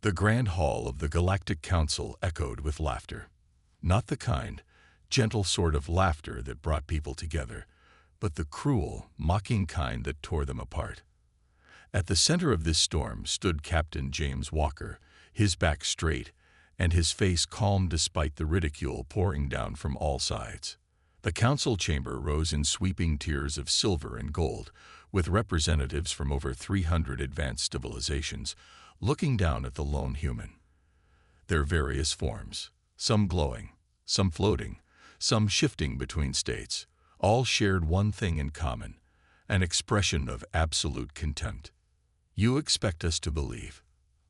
The grand hall of the Galactic Council echoed with laughter. Not the kind, gentle sort of laughter that brought people together, but the cruel, mocking kind that tore them apart. At the center of this storm stood Captain James Walker, his back straight, and his face calm despite the ridicule pouring down from all sides. The council chamber rose in sweeping tiers of silver and gold, with representatives from over 300 advanced civilizations looking down at the lone human. Their various forms, some glowing, some floating, some shifting between states, all shared one thing in common, an expression of absolute contempt. "You expect us to believe?"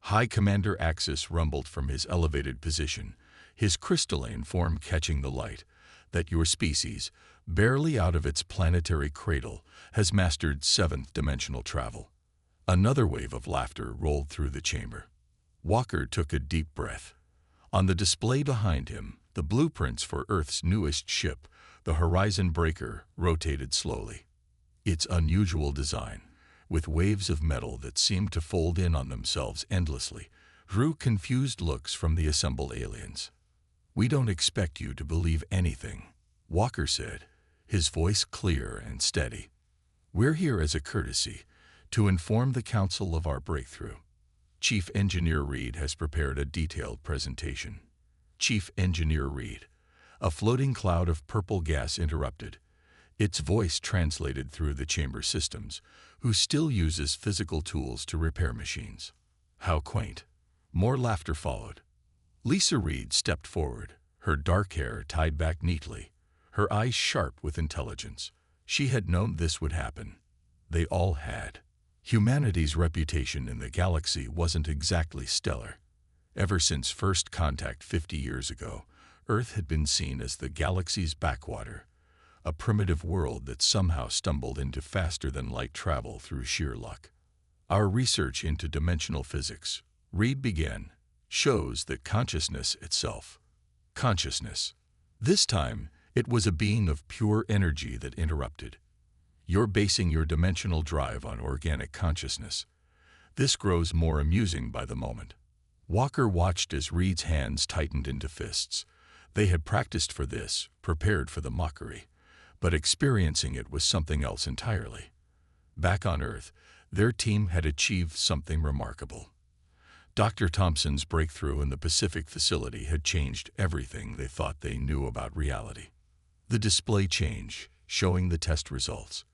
High Commander Axis rumbled from his elevated position, his crystalline form catching the light, that your species, barely out of its planetary cradle, has mastered seventh-dimensional travel. Another wave of laughter rolled through the chamber. Walker took a deep breath. On the display behind him, the blueprints for Earth's newest ship, the Horizon Breaker, rotated slowly. Its unusual design, with waves of metal that seemed to fold in on themselves endlessly, drew confused looks from the assembled aliens. "We don't expect you to believe anything," Walker said, his voice clear and steady. "We're here as a courtesy, to inform the Council of our breakthrough. Chief Engineer Reed has prepared a detailed presentation." Chief Engineer Reed. A floating cloud of purple gas interrupted. Its voice translated through the chamber systems, who still uses physical tools to repair machines. "How quaint." More laughter followed. Lisa Reed stepped forward, her dark hair tied back neatly, her eyes sharp with intelligence. She had known this would happen. They all had. Humanity's reputation in the galaxy wasn't exactly stellar. Ever since first contact 50 years ago, Earth had been seen as the galaxy's backwater, a primitive world that somehow stumbled into faster-than-light travel through sheer luck. "Our research into dimensional physics," Reed began, "shows that consciousness itself." Consciousness. This time, it was a being of pure energy that interrupted. "You're basing your dimensional drive on organic consciousness. This grows more amusing by the moment." Walker watched as Reed's hands tightened into fists. They had practiced for this, prepared for the mockery, but experiencing it was something else entirely. Back on Earth, their team had achieved something remarkable. Dr. Thompson's breakthrough in the Pacific facility had changed everything they thought they knew about reality. The display changed, showing the test results.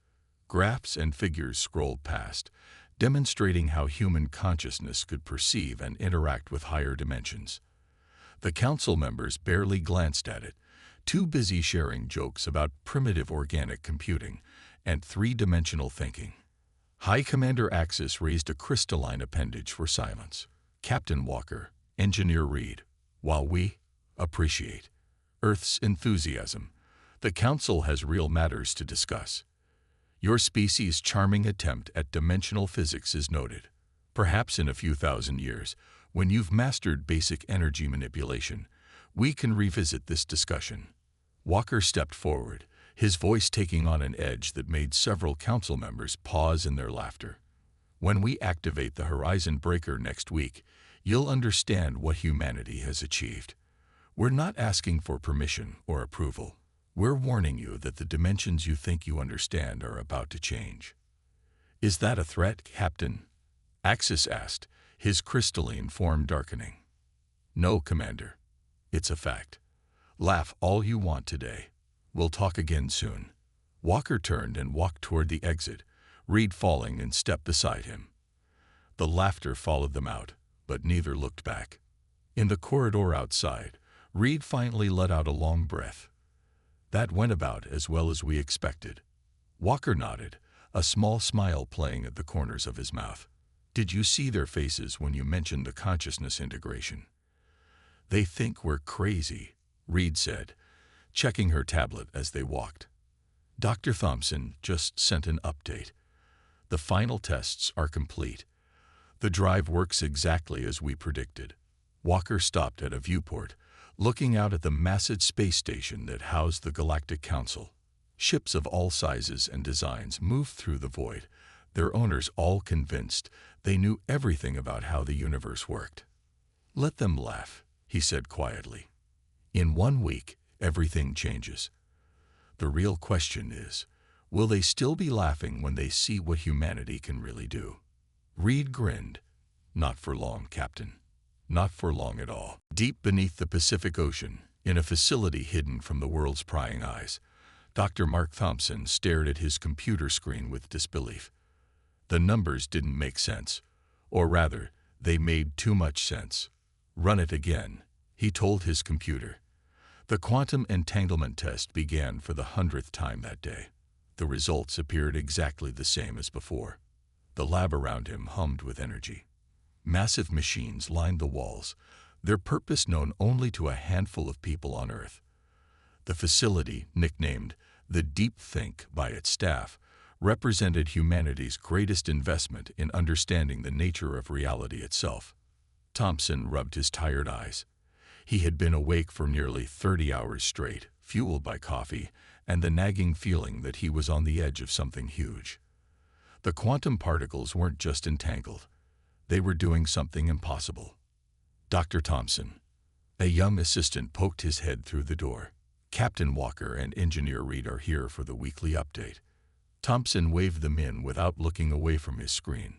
Graphs and figures scrolled past, demonstrating how human consciousness could perceive and interact with higher dimensions. The council members barely glanced at it, too busy sharing jokes about primitive organic computing and three-dimensional thinking. High Commander Axis raised a crystalline appendage for silence. "Captain Walker, Engineer Reed, while we appreciate Earth's enthusiasm, the Council has real matters to discuss. Your species' charming attempt at dimensional physics is noted. Perhaps in a few thousand years, when you've mastered basic energy manipulation, we can revisit this discussion." Walker stepped forward, his voice taking on an edge that made several council members pause in their laughter. "When we activate the Horizon Breaker next week, you'll understand what humanity has achieved. We're not asking for permission or approval. We're warning you that the dimensions you think you understand are about to change." "Is that a threat, Captain?" Axis asked, his crystalline form darkening. "No, Commander. It's a fact. Laugh all you want today. We'll talk again soon." Walker turned and walked toward the exit, Reed falling in step beside him. The laughter followed them out, but neither looked back. In the corridor outside, Reed finally let out a long breath. "That went about as well as we expected." Walker nodded, a small smile playing at the corners of his mouth. "Did you see their faces when you mentioned the consciousness integration?" "They think we're crazy," Reed said, checking her tablet as they walked. "Dr. Thompson just sent an update. The final tests are complete. The drive works exactly as we predicted." Walker stopped at a viewport, looking out at the massive space station that housed the Galactic Council. Ships of all sizes and designs moved through the void, their owners all convinced they knew everything about how the universe worked. Let them laugh, he said quietly. In 1 week, everything changes. The real question is, will they still be laughing when they see what humanity can really do? Reed grinned. Not for long, Captain. Not for long at all. Deep beneath the Pacific Ocean, in a facility hidden from the world's prying eyes, Dr. Mark Thompson stared at his computer screen with disbelief. The numbers didn't make sense. Or rather, they made too much sense. Run it again, he told his computer. The quantum entanglement test began for the 100th time that day. The results appeared exactly the same as before. The lab around him hummed with energy. Massive machines lined the walls, their purpose known only to a handful of people on Earth. The facility, nicknamed the Deep Think by its staff, represented humanity's greatest investment in understanding the nature of reality itself. Thompson rubbed his tired eyes. He had been awake for nearly 30 hours straight, fueled by coffee and the nagging feeling that he was on the edge of something huge. The quantum particles weren't just entangled. They were doing something impossible. Dr. Thompson. A young assistant poked his head through the door. Captain Walker and Engineer Reed are here for the weekly update. Thompson waved them in without looking away from his screen.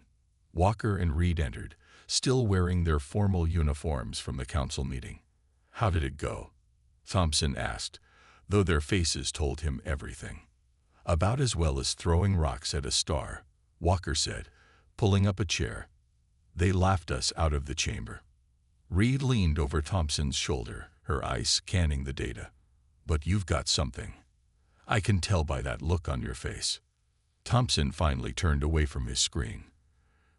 Walker and Reed entered, still wearing their formal uniforms from the council meeting. How did it go? Thompson asked, though their faces told him everything. About as well as throwing rocks at a star, Walker said, pulling up a chair. They laughed us out of the chamber. Reed leaned over Thompson's shoulder, her eyes scanning the data. But you've got something. I can tell by that look on your face. Thompson finally turned away from his screen.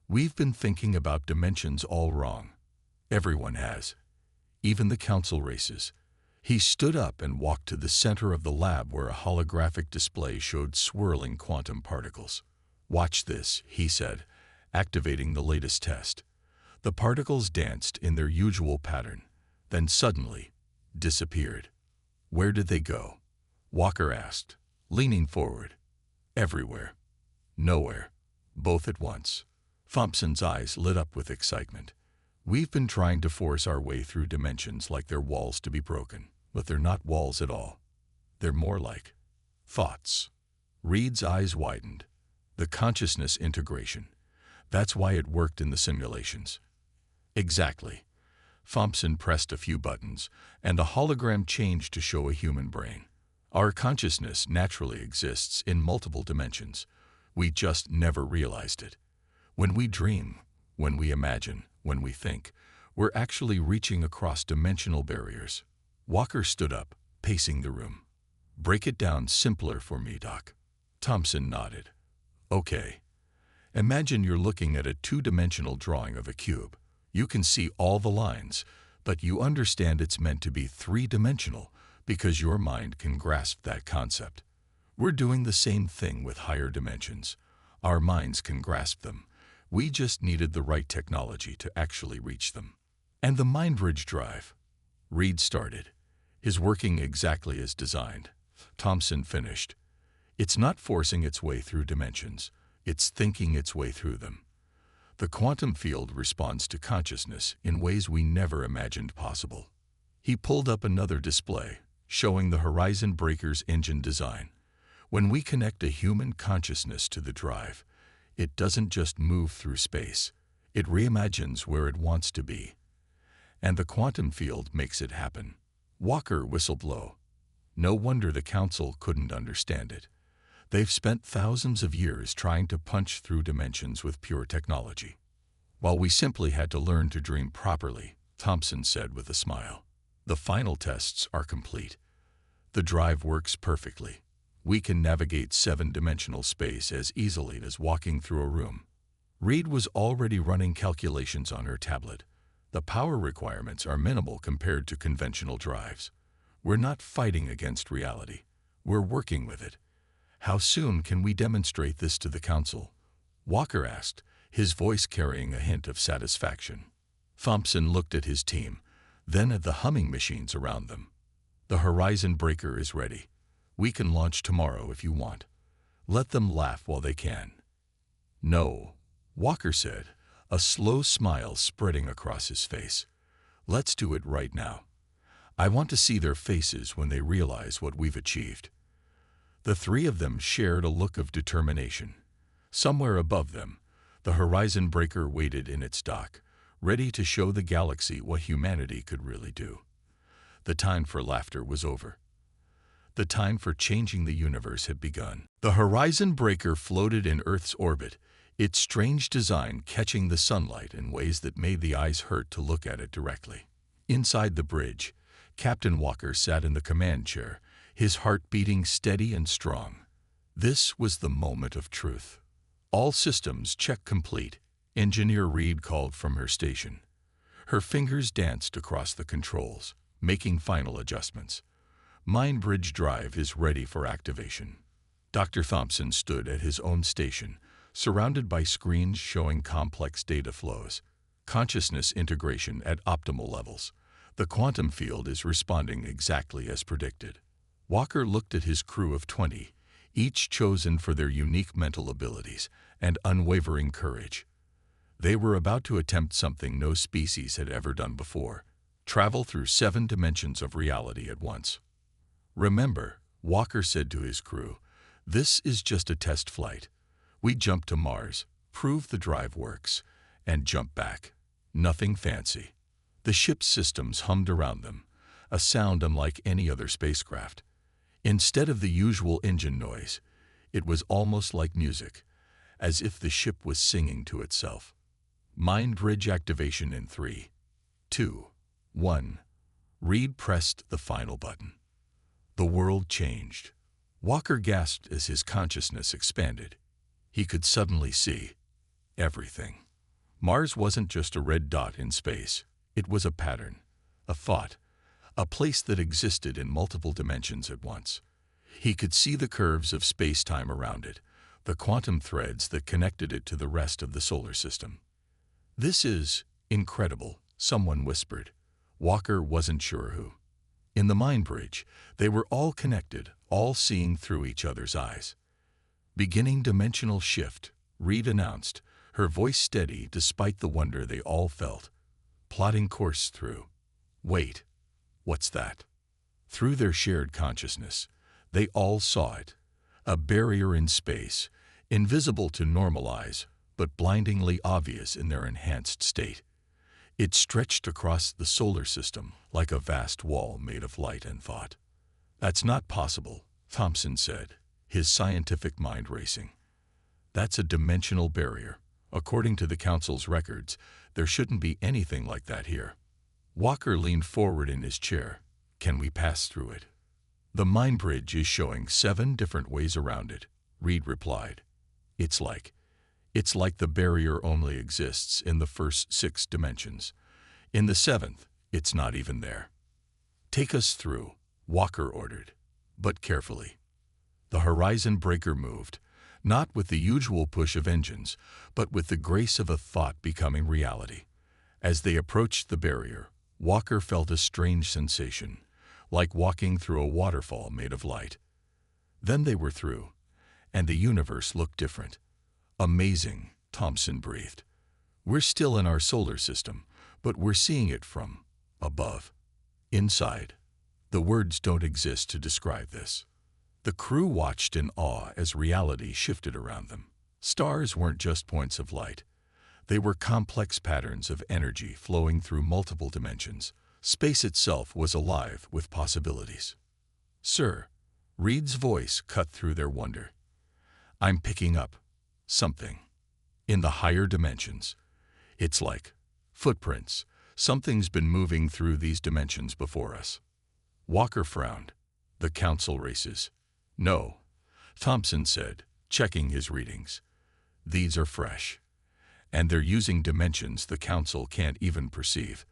We've been thinking about dimensions all wrong. Everyone has. Even the council races. He stood up and walked to the center of the lab where a holographic display showed swirling quantum particles. Watch this, he said, activating the latest test. The particles danced in their usual pattern, then suddenly disappeared. Where did they go? Walker asked, leaning forward. Everywhere. Nowhere. Both at once. Thompson's eyes lit up with excitement. We've been trying to force our way through dimensions like they're walls to be broken, but they're not walls at all. They're more like thoughts. Reed's eyes widened. The consciousness integration. That's why it worked in the simulations. Exactly. Thompson pressed a few buttons, and the hologram changed to show a human brain. Our consciousness naturally exists in multiple dimensions. We just never realized it. When we dream, when we imagine, when we think, we're actually reaching across dimensional barriers. Walker stood up, pacing the room. Break it down simpler for me, Doc. Thompson nodded. Okay. Imagine you're looking at a two-dimensional drawing of a cube. You can see all the lines, but you understand it's meant to be three-dimensional because your mind can grasp that concept. We're doing the same thing with higher dimensions. Our minds can grasp them. We just needed the right technology to actually reach them. And the MindBridge drive. Reed started. Is working exactly as designed. Thompson finished. It's not forcing its way through dimensions. It's thinking its way through them. The quantum field responds to consciousness in ways we never imagined possible. He pulled up another display, showing the Horizon Breaker's engine design. When we connect a human consciousness to the drive, it doesn't just move through space. It reimagines where it wants to be. And the quantum field makes it happen. Walker whistled low. No wonder the council couldn't understand it. They've spent thousands of years trying to punch through dimensions with pure technology. While we simply had to learn to dream properly, Thompson said with a smile. The final tests are complete. The drive works perfectly. We can navigate seven-dimensional space as easily as walking through a room. Reed was already running calculations on her tablet. The power requirements are minimal compared to conventional drives. We're not fighting against reality. We're working with it. How soon can we demonstrate this to the council? Walker asked, his voice carrying a hint of satisfaction. Thompson looked at his team, then at the humming machines around them. The Horizon Breaker is ready. We can launch tomorrow if you want. Let them laugh while they can. No, Walker said, a slow smile spreading across his face. Let's do it right now. I want to see their faces when they realize what we've achieved." The three of them shared a look of determination. Somewhere above them, the horizon breaker waited in its dock, ready to show the galaxy what humanity could really do. The time for laughter was over. The time for changing the universe had begun. The horizon breaker floated in Earth's orbit, its strange design catching the sunlight in ways that made the eyes hurt to look at it directly. Inside the bridge, Captain Walker sat in the command chair, his heart beating steady and strong. This was the moment of truth. "All systems check complete," Engineer Reed called from her station. Her fingers danced across the controls, making final adjustments. "Mind Bridge Drive is ready for activation." Dr. Thompson stood at his own station, surrounded by screens showing complex data flows. Consciousness integration at optimal levels. The quantum field is responding exactly as predicted. Walker looked at his crew of 20, each chosen for their unique mental abilities and unwavering courage. They were about to attempt something no species had ever done before: travel through 7 dimensions of reality at once. "Remember," Walker said to his crew, "this is just a test flight. We jump to Mars, prove the drive works, and jump back. Nothing fancy." The ship's systems hummed around them, a sound unlike any other spacecraft. Instead of the usual engine noise, it was almost like music, as if the ship was singing to itself. Mind Bridge activation in 3, 2, 1. Reed pressed the final button. The world changed. Walker gasped as his consciousness expanded. He could suddenly see everything. Mars wasn't just a red dot in space. It was a pattern, a thought, a place that existed in multiple dimensions at once. He could see the curves of space-time around it, the quantum threads that connected it to the rest of the solar system. "This is incredible," someone whispered. Walker wasn't sure who. In the mind bridge, they were all connected, all seeing through each other's eyes. "Beginning dimensional shift," Reed announced, her voice steady despite the wonder they all felt. "Plotting course through." "Wait, what's that?" Through their shared consciousness, they all saw it. A barrier in space, invisible to normal eyes, but blindingly obvious in their enhanced state. It stretched across the solar system like a vast wall made of light and thought. "That's not possible," Thompson said, his scientific mind racing. "That's a dimensional barrier. According to the Council's records, there shouldn't be anything like that here." Walker leaned forward in his chair. "Can we pass through it?" "The mind bridge is showing 7 different ways around it," Reed replied. It's like the barrier only exists in the first 6 dimensions. In the 7th, it's not even there." "Take us through," Walker ordered, "but carefully." The horizon breaker moved, not with the usual push of engines, but with the grace of a thought becoming reality. As they approached the barrier, Walker felt a strange sensation, like walking through a waterfall made of light. Then they were through, and the universe looked different. "Amazing," Thompson breathed. "We're still in our solar system, but we're seeing it from above. Inside. The words don't exist to describe this." The crew watched in awe as reality shifted around them. Stars weren't just points of light. They were complex patterns of energy flowing through multiple dimensions. Space itself was alive with possibilities. "Sir," Reed's voice cut through their wonder, "I'm picking up something. In the higher dimensions. It's like footprints. Something's been moving through these dimensions before us." Walker frowned. "The Council races." "No," Thompson said, checking his readings. "These are fresh. And they're using dimensions the Council can't even perceive.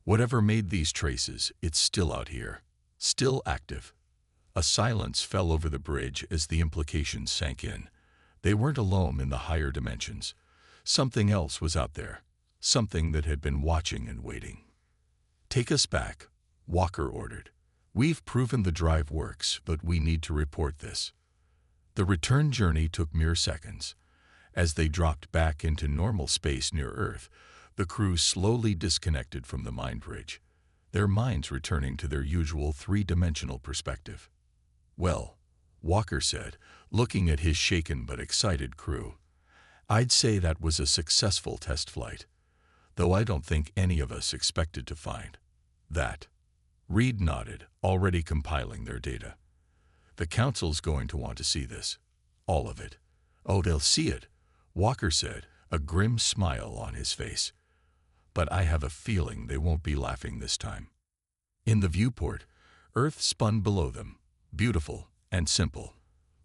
Whatever made these traces, it's still out here. Still active." A silence fell over the bridge as the implications sank in. They weren't alone in the higher dimensions. Something else was out there. Something that had been watching and waiting. "Take us back," Walker ordered. "We've proven the drive works, but we need to report this." The return journey took mere seconds. As they dropped back into normal space near Earth, The crew slowly disconnected from the mind bridge, their minds returning to their usual three-dimensional perspective. "Well," Walker said, looking at his shaken but excited crew, "I'd say that was a successful test flight, though I don't think any of us expected to find that." Reed nodded, already compiling their data. "The Council's going to want to see this. All of it." "Oh, they'll see it," Walker said, a grim smile on his face. "But I have a feeling they won't be laughing this time." In the viewport, Earth spun below them, beautiful and simple.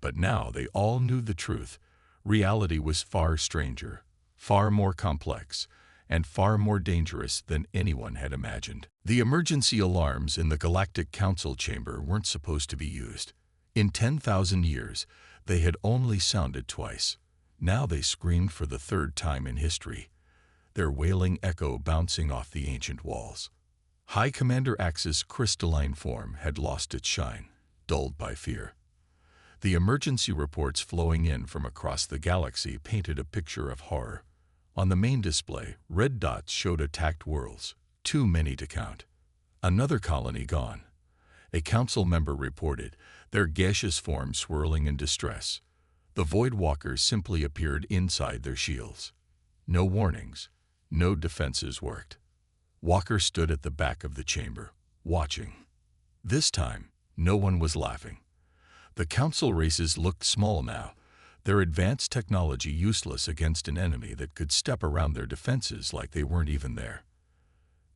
But now they all knew the truth. Reality was far stranger, far more complex, and far more dangerous than anyone had imagined. The emergency alarms in the Galactic Council chamber weren't supposed to be used. In 10,000 years, they had only sounded twice. Now they screamed for the third time in history, their wailing echo bouncing off the ancient walls. High Commander Axis' crystalline form had lost its shine, dulled by fear. The emergency reports flowing in from across the galaxy painted a picture of horror. On the main display, red dots showed attacked worlds, too many to count. Another colony gone. A council member reported, their gaseous forms swirling in distress. The Void Walkers simply appeared inside their shields. No warnings, no defenses worked. Walker stood at the back of the chamber, watching. This time, no one was laughing. The council races looked small now, their advanced technology useless against an enemy that could step around their defenses like they weren't even there.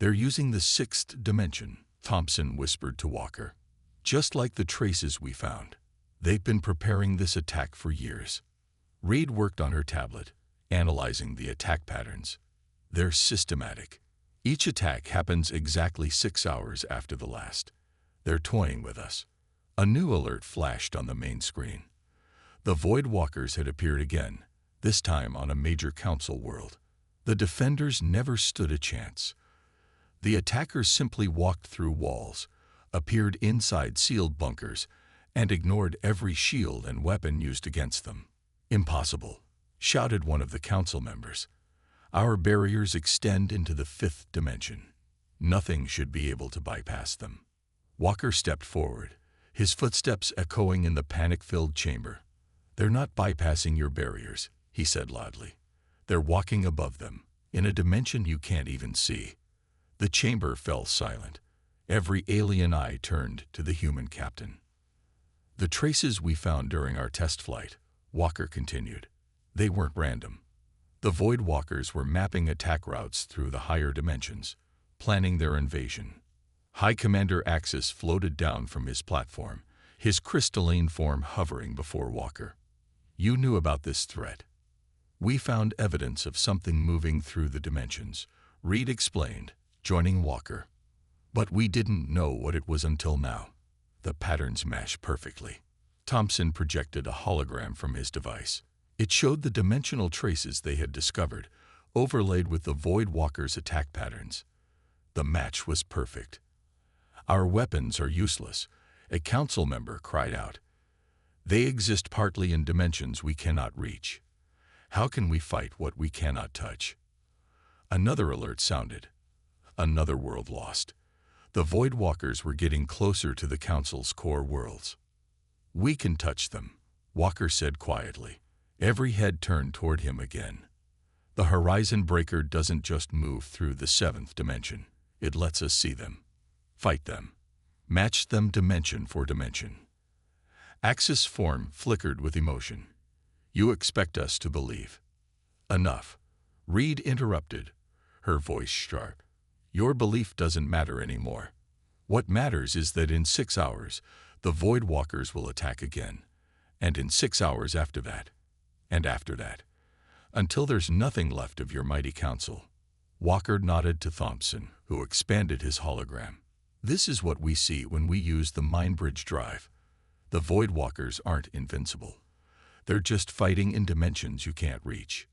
"They're using the sixth dimension," Thompson whispered to Walker. "Just like the traces we found. They've been preparing this attack for years." Reed worked on her tablet, analyzing the attack patterns. "They're systematic. Each attack happens exactly 6 hours after the last. They're toying with us." A new alert flashed on the main screen. The Void Walkers had appeared again, this time on a major council world. The defenders never stood a chance. The attackers simply walked through walls, appeared inside sealed bunkers, and ignored every shield and weapon used against them. "Impossible," shouted one of the council members. "Our barriers extend into the fifth dimension. Nothing should be able to bypass them." Walker stepped forward, his footsteps echoing in the panic-filled chamber. "They're not bypassing your barriers," he said loudly. "They're walking above them, in a dimension you can't even see." The chamber fell silent. Every alien eye turned to the human captain. "The traces we found during our test flight," Walker continued, "they weren't random. The Void Walkers were mapping attack routes through the higher dimensions, planning their invasion." High Commander Axis floated down from his platform, his crystalline form hovering before Walker. "You knew about this threat." "We found evidence of something moving through the dimensions," Reed explained, joining Walker. "But we didn't know what it was until now. The patterns mesh perfectly." Thompson projected a hologram from his device. It showed the dimensional traces they had discovered, overlaid with the Void Walkers' attack patterns. The match was perfect. "Our weapons are useless," a council member cried out. "They exist partly in dimensions we cannot reach. How can we fight what we cannot touch?" Another alert sounded. Another world lost. The Void Walkers were getting closer to the Council's core worlds. "We can touch them," Walker said quietly. Every head turned toward him again. "The Horizon Breaker doesn't just move through the seventh dimension. It lets us see them. Fight them. Match them dimension for dimension." Axis' form flickered with emotion. "You expect us to believe." "Enough," Reed interrupted, her voice sharp. "Your belief doesn't matter anymore. What matters is that in 6 hours, the Void Walkers will attack again, and in 6 hours after that, and after that, until there's nothing left of your mighty council." Walker nodded to Thompson, who expanded his hologram. "This is what we see when we use the Mind Bridge drive. The Void Walkers aren't invincible. They're just fighting in dimensions you can't reach.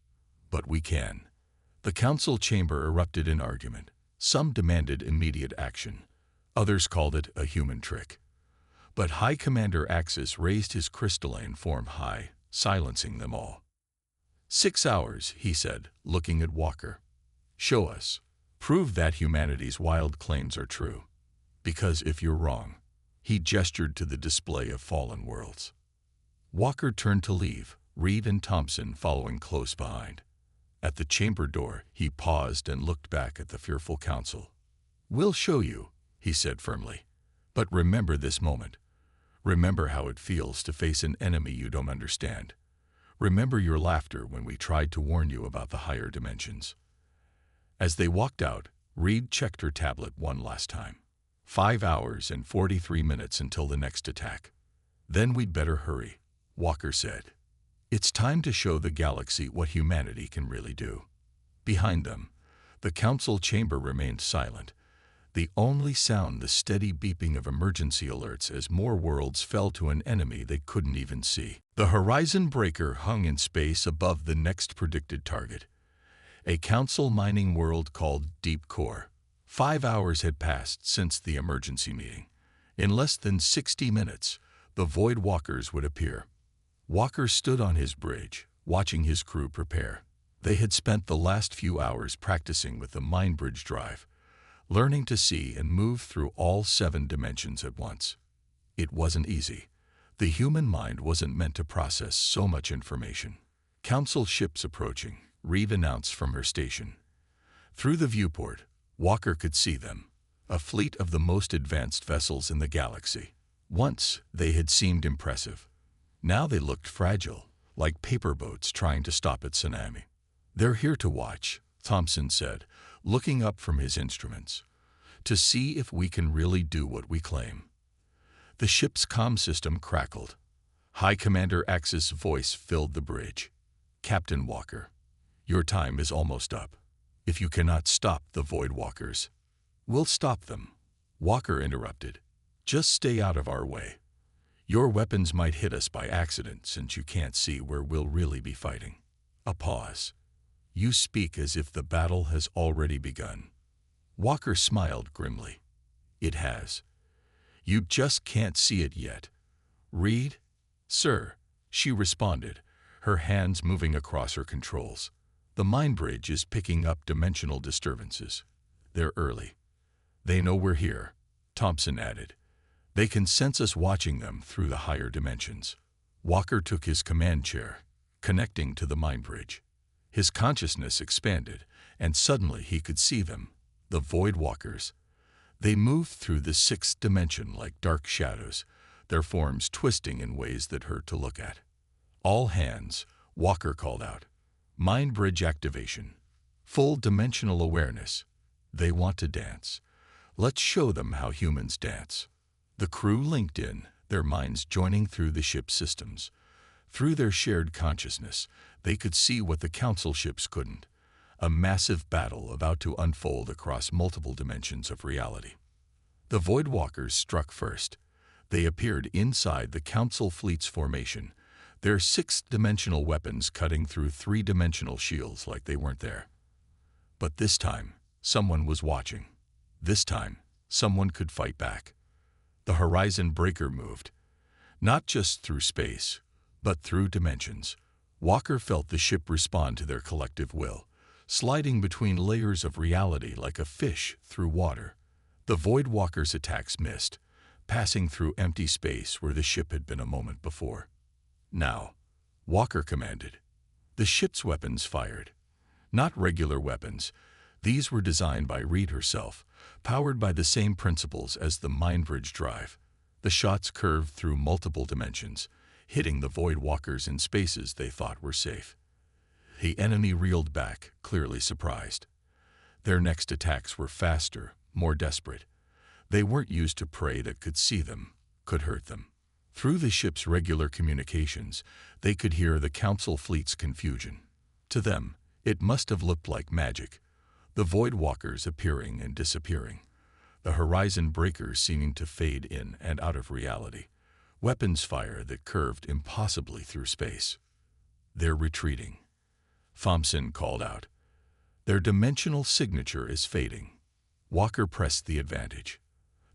But we can." The council chamber erupted in argument. Some demanded immediate action. Others called it a human trick. But High Commander Axis raised his crystalline form high, silencing them all. 6 hours, he said, looking at Walker. Show us. Prove that humanity's wild claims are true. Because if you're wrong, he gestured to the display of fallen worlds. Walker turned to leave, Reed and Thompson following close behind. At the chamber door, he paused and looked back at the fearful council. "We'll show you," he said firmly. "But remember this moment. Remember how it feels to face an enemy you don't understand. Remember your laughter when we tried to warn you about the higher dimensions." As they walked out, Reed checked her tablet one last time. 5 hours and 43 minutes until the next attack. "Then we'd better hurry," Walker said. "It's time to show the galaxy what humanity can really do." Behind them, the council chamber remained silent. The only sound the steady beeping of emergency alerts as more worlds fell to an enemy they couldn't even see. The horizon breaker hung in space above the next predicted target, a council mining world called Deep Core. 5 hours had passed since the emergency meeting. In less than 60 minutes, the Void Walkers would appear. Walker stood on his bridge, watching his crew prepare. They had spent the last few hours practicing with the Mind Bridge drive, learning to see and move through all 7 dimensions at once. It wasn't easy. The human mind wasn't meant to process so much information. "Council ships approaching," Reeve announced from her station. Through the viewport, Walker could see them, a fleet of the most advanced vessels in the galaxy. Once, they had seemed impressive. Now they looked fragile, like paper boats trying to stop a tsunami. "They're here to watch," Thompson said, looking up from his instruments, "to see if we can really do what we claim." The ship's comm system crackled. High Commander Axis' voice filled the bridge. "Captain Walker, your time is almost up. If you cannot stop the Void Walkers, we'll stop them," Walker interrupted. "Just stay out of our way. Your weapons might hit us by accident since you can't see where we'll really be fighting." A pause. "You speak as if the battle has already begun." Walker smiled grimly. "It has. You just can't see it yet." "Reed?" "Sir," she responded, her hands moving across her controls. "The Mind Bridge is picking up dimensional disturbances. They're early. They know we're here," Thompson added. "They can sense us watching them through the higher dimensions." Walker took his command chair, connecting to the Mind Bridge. His consciousness expanded, and suddenly he could see them, the Void Walkers. They moved through the 6th dimension like dark shadows, their forms twisting in ways that hurt to look at. "All hands," Walker called out. "Mind Bridge activation. Full dimensional awareness. They want to dance. Let's show them how humans dance." The crew linked in, their minds joining through the ship's systems. Through their shared consciousness, they could see what the council ships couldn't. A massive battle about to unfold across multiple dimensions of reality. The Void Walkers struck first. They appeared inside the council fleet's formation, their 6th-dimensional weapons cutting through 3-dimensional shields like they weren't there. But this time, someone was watching. This time, someone could fight back. The horizon breaker moved, not just through space, but through dimensions. Walker felt the ship respond to their collective will, sliding between layers of reality like a fish through water. The Void Walkers' attacks missed, passing through empty space where the ship had been a moment before. "Now," Walker commanded. The ship's weapons fired. Not regular weapons. These were designed by Reed herself, powered by the same principles as the Mind Bridge drive. The shots curved through multiple dimensions, hitting the Void Walkers in spaces they thought were safe. The enemy reeled back, clearly surprised. Their next attacks were faster, more desperate. They weren't used to prey that could see them, could hurt them. Through the ship's regular communications, they could hear the council fleet's confusion. To them, it must have looked like magic. The Void Walkers appearing and disappearing. The horizon breakers seeming to fade in and out of reality. Weapons fire that curved impossibly through space. "They're retreating," Thompson called out. "Their dimensional signature is fading." Walker pressed the advantage.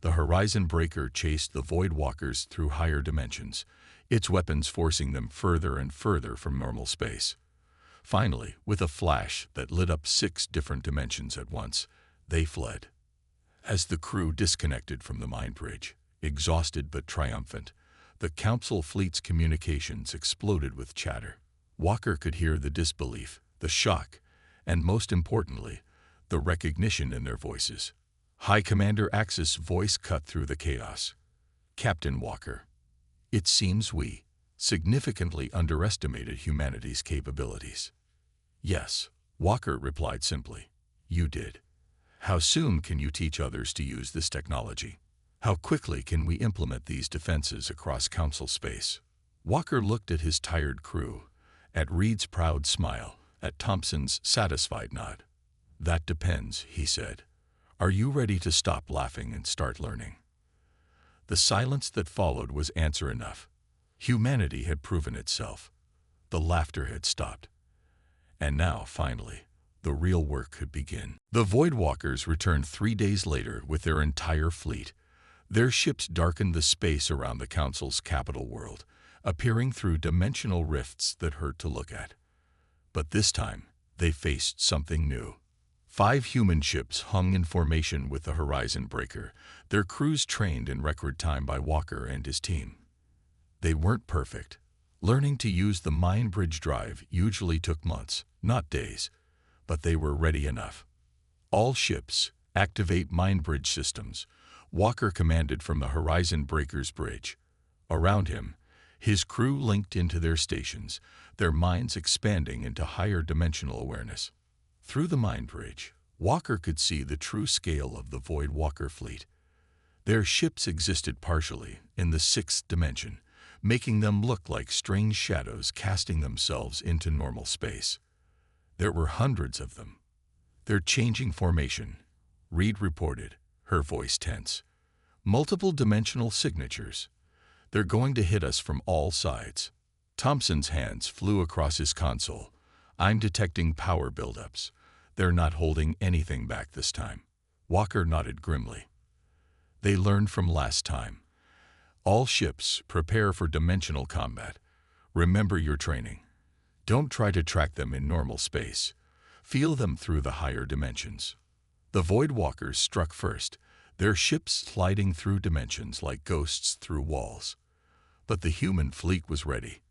The horizon breaker chased the Void Walkers through higher dimensions, its weapons forcing them further and further from normal space. Finally, with a flash that lit up 6 different dimensions at once, they fled. As the crew disconnected from the mind bridge, exhausted but triumphant, the Council fleet's communications exploded with chatter. Walker could hear the disbelief, the shock, and most importantly, the recognition in their voices. High Commander Axis' voice cut through the chaos. "Captain Walker, it seems we significantly underestimated humanity's capabilities." "Yes," Walker replied simply. "You did. How soon can you teach others to use this technology? How quickly can we implement these defenses across Council space?" Walker looked at his tired crew, at Reed's proud smile, at Thompson's satisfied nod. "That depends," he said. "Are you ready to stop laughing and start learning?" The silence that followed was answer enough. Humanity had proven itself. The laughter had stopped. And now, finally, the real work could begin. The Voidwalkers returned 3 days later with their entire fleet. Their ships darkened the space around the Council's capital world, appearing through dimensional rifts that hurt to look at. But this time, they faced something new. 5 human ships hung in formation with the Horizon Breaker, their crews trained in record time by Walker and his team. They weren't perfect. Learning to use the Mind Bridge drive usually took months, not days, but they were ready enough. "All ships, activate Mind Bridge systems," Walker commanded from the Horizon Breaker's bridge. Around him, his crew linked into their stations, their minds expanding into higher dimensional awareness. Through the Mind Bridge, Walker could see the true scale of the Void Walker fleet. Their ships existed partially in the 6th dimension, making them look like strange shadows casting themselves into normal space. There were hundreds of them. "They're changing formation," Reed reported, her voice tense. "Multiple dimensional signatures. They're going to hit us from all sides." Thompson's hands flew across his console. "I'm detecting power buildups. They're not holding anything back this time." Walker nodded grimly. "They learned from last time. All ships, prepare for dimensional combat. Remember your training. Don't try to track them in normal space. Feel them through the higher dimensions." The Voidwalkers struck first, their ships sliding through dimensions like ghosts through walls. But the human fleet was ready.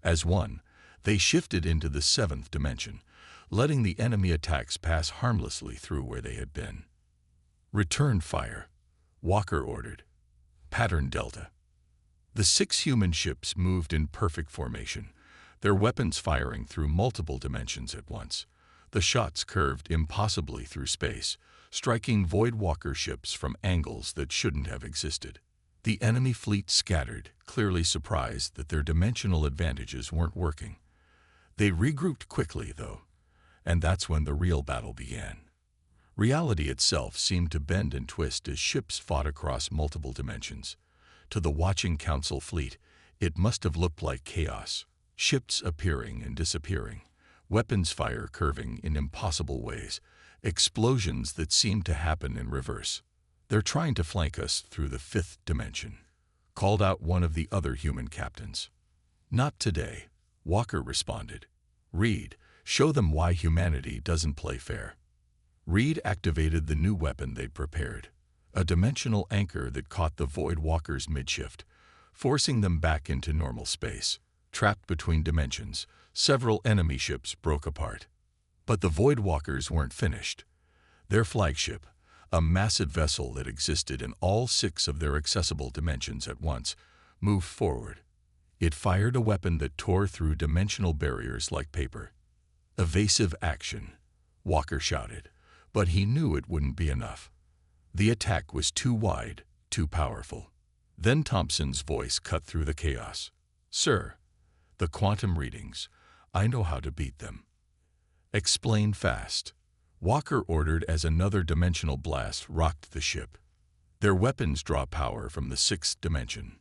As one, they shifted into the 7th dimension, letting the enemy attacks pass harmlessly through where they had been. "Return fire," Walker ordered. "Pattern Delta." The 6 human ships moved in perfect formation, their weapons firing through multiple dimensions at once. The shots curved impossibly through space, striking Voidwalker ships from angles that shouldn't have existed. The enemy fleet scattered, clearly surprised that their dimensional advantages weren't working. They regrouped quickly, though, and that's when the real battle began. Reality itself seemed to bend and twist as ships fought across multiple dimensions. To the watching Council fleet, it must have looked like chaos. Ships appearing and disappearing, weapons fire curving in impossible ways, explosions that seemed to happen in reverse. "They're trying to flank us through the 5th dimension," called out one of the other human captains. "Not today," Walker responded. "Reed, show them why humanity doesn't play fair." Reed activated the new weapon they'd prepared, a dimensional anchor that caught the Voidwalkers midshift, forcing them back into normal space. Trapped between dimensions, several enemy ships broke apart. But the Voidwalkers weren't finished. Their flagship, a massive vessel that existed in all 6 of their accessible dimensions at once, moved forward. It fired a weapon that tore through dimensional barriers like paper. "Evasive action," Walker shouted, but he knew it wouldn't be enough. The attack was too wide, too powerful. Then Thompson's voice cut through the chaos. "Sir, the quantum readings, I know how to beat them." "Explain fast," Walker ordered as another dimensional blast rocked the ship. "Their weapons draw power from the 6th dimension,"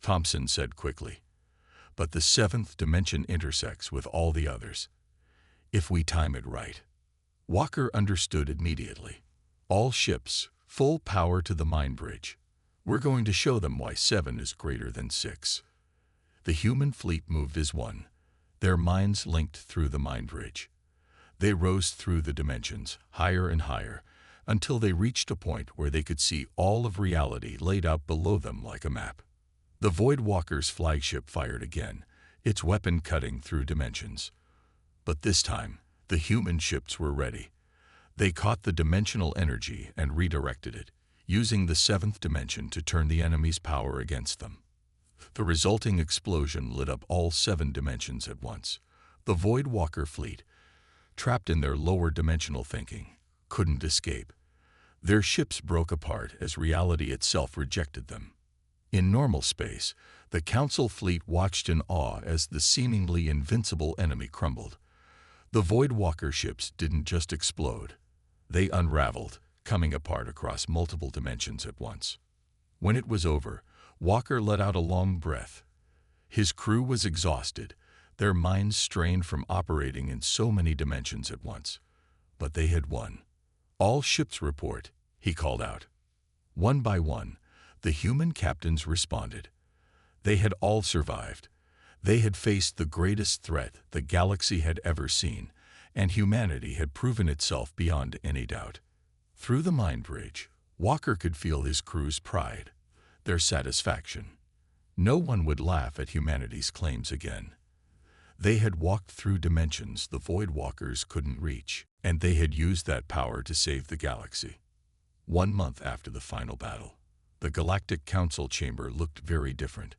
Thompson said quickly. "But the 7th dimension intersects with all the others. If we time it right." Walker understood immediately. "All ships, full power to the Mind Bridge. We're going to show them why 7 is greater than 6. The human fleet moved as one, Their minds linked through the mind bridge. They rose through the dimensions, higher and higher, until they reached a point where they could see all of reality laid out below them like a map. The Void Walker's flagship fired again, its weapon cutting through dimensions. But this time, the human ships were ready. They caught the dimensional energy and redirected it, using the seventh dimension to turn the enemy's power against them. The resulting explosion lit up all 7 dimensions at once. The Void Walker fleet, trapped in their lower dimensional thinking, couldn't escape. Their ships broke apart as reality itself rejected them. In normal space, the Council fleet watched in awe as the seemingly invincible enemy crumbled. The Void Walker ships didn't just explode. They unraveled, coming apart across multiple dimensions at once. When it was over, Walker let out a long breath. His crew was exhausted, their minds strained from operating in so many dimensions at once. But they had won. "All ships report," he called out. One by one, the human captains responded. They had all survived. They had faced the greatest threat the galaxy had ever seen, and humanity had proven itself beyond any doubt. Through the mind bridge, Walker could feel his crew's pride, their satisfaction. No one would laugh at humanity's claims again. They had walked through dimensions the Void Walkers couldn't reach, and they had used that power to save the galaxy. 1 month after the final battle, the Galactic Council chamber looked very different.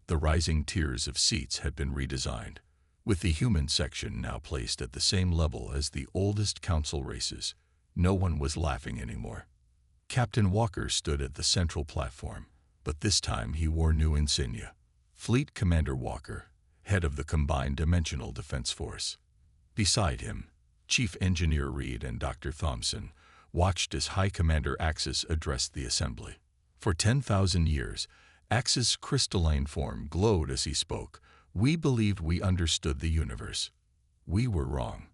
The rising tiers of seats had been redesigned, with the human section now placed at the same level as the oldest council races. No one was laughing anymore. Captain Walker stood at the central platform, but this time he wore new insignia. Fleet Commander Walker, head of the Combined Dimensional Defense Force. Beside him, Chief Engineer Reed and Dr. Thompson watched as High Commander Axis addressed the assembly. For 10,000 years, Axis' crystalline form glowed as he spoke. "We believed we understood the universe. We were wrong."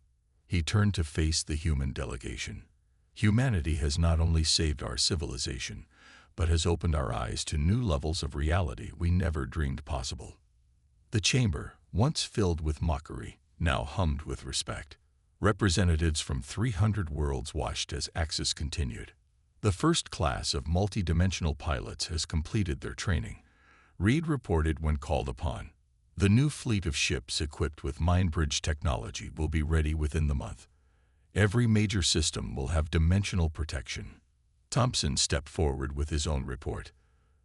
He turned to face the human delegation. "Humanity has not only saved our civilization, but has opened our eyes to new levels of reality we never dreamed possible." The chamber, once filled with mockery, now hummed with respect. Representatives from 300 worlds watched as Axis continued. "The first class of multi-dimensional pilots has completed their training," Reed reported when called upon. "The new fleet of ships equipped with mind bridge technology will be ready within the month. Every major system will have dimensional protection." Thompson stepped forward with his own report.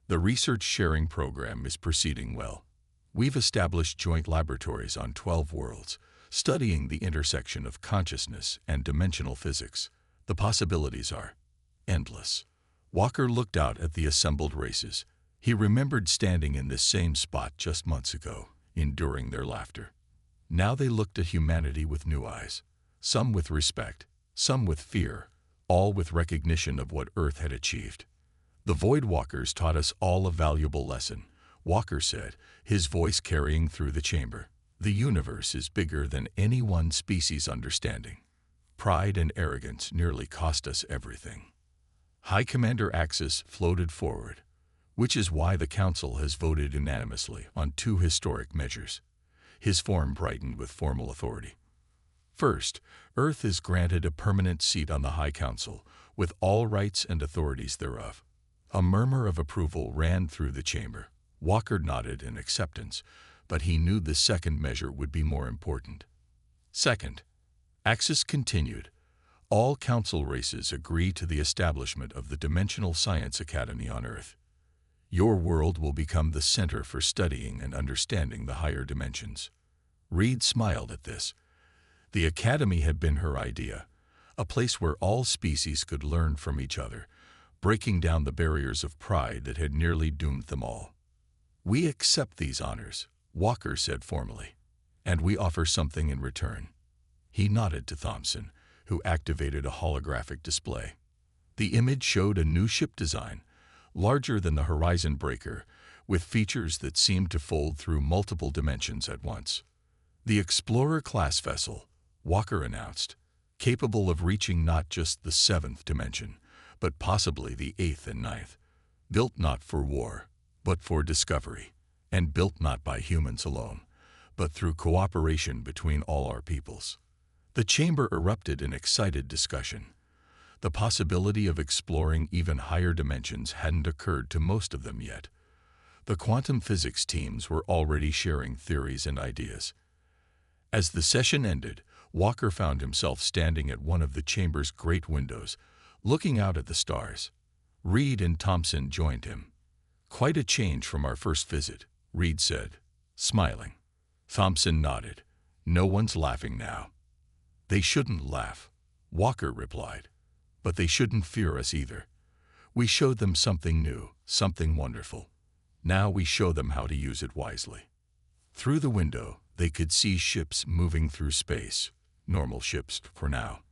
"The research sharing program is proceeding well. We've established joint laboratories on 12 worlds, studying the intersection of consciousness and dimensional physics. The possibilities are endless." Walker looked out at the assembled races. He remembered standing in this same spot just months ago, enduring their laughter. Now they looked at humanity with new eyes, some with respect, some with fear, all with recognition of what Earth had achieved. "The Void Walkers taught us all a valuable lesson," Walker said, his voice carrying through the chamber. "The universe is bigger than any one species' understanding. Pride and arrogance nearly cost us everything." High Commander Axis floated forward, which is why the Council has voted unanimously on 2 historic measures. His form brightened with formal authority. "First, Earth is granted a permanent seat on the High Council, with all rights and authorities thereof." A murmur of approval ran through the chamber. Walker nodded in acceptance, but he knew the second measure would be more important. "Second," Axis continued, "all council races agree to the establishment of the Dimensional Science Academy on Earth. Your world will become the center for studying and understanding the higher dimensions." Reed smiled at this. The academy had been her idea, a place where all species could learn from each other, breaking down the barriers of pride that had nearly doomed them all. "We accept these honors," Walker said formally, "and we offer something in return." He nodded to Thompson, who activated a holographic display. The image showed a new ship design, larger than the Horizon Breaker, with features that seemed to fold through multiple dimensions at once. "The Explorer-class vessel," Walker announced, "capable of reaching not just the 7th dimension, but possibly the 8th and 9th. Built not for war, but for discovery, and built not by humans alone, but through cooperation between all our peoples. The chamber erupted in excited discussion. The possibility of exploring even higher dimensions hadn't occurred to most of them yet. The quantum physics teams were already sharing theories and ideas. As the session ended, Walker found himself standing at one of the chamber's great windows, looking out at the stars. Reed and Thompson joined him. "Quite a change from our first visit," Reed said, smiling. Thompson nodded. "No one's laughing now." "They shouldn't laugh," Walker replied. "But they shouldn't fear us either. We showed them something new, something wonderful. Now we show them how to use it wisely." Through the window, they could see ships moving through space, normal ships for now.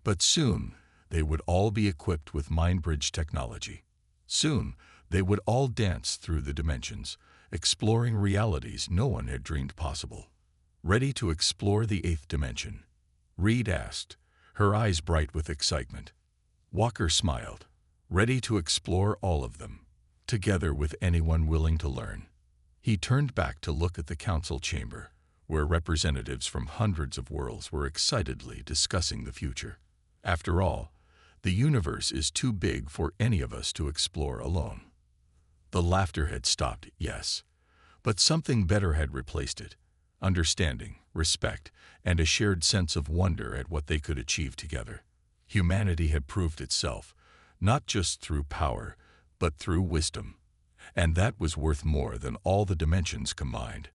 But soon, they would all be equipped with mind-bridge technology. Soon, they would all dance through the dimensions, exploring realities no one had dreamed possible. "Ready to explore the eighth dimension?" Reed asked, her eyes bright with excitement. Walker smiled. "Ready to explore all of them, together with anyone willing to learn." He turned back to look at the council chamber, where representatives from hundreds of worlds were excitedly discussing the future. After all, the universe is too big for any of us to explore alone. The laughter had stopped, yes, but something better had replaced it: understanding, respect, and a shared sense of wonder at what they could achieve together. Humanity had proved itself, not just through power, but through wisdom. And that was worth more than all the dimensions combined.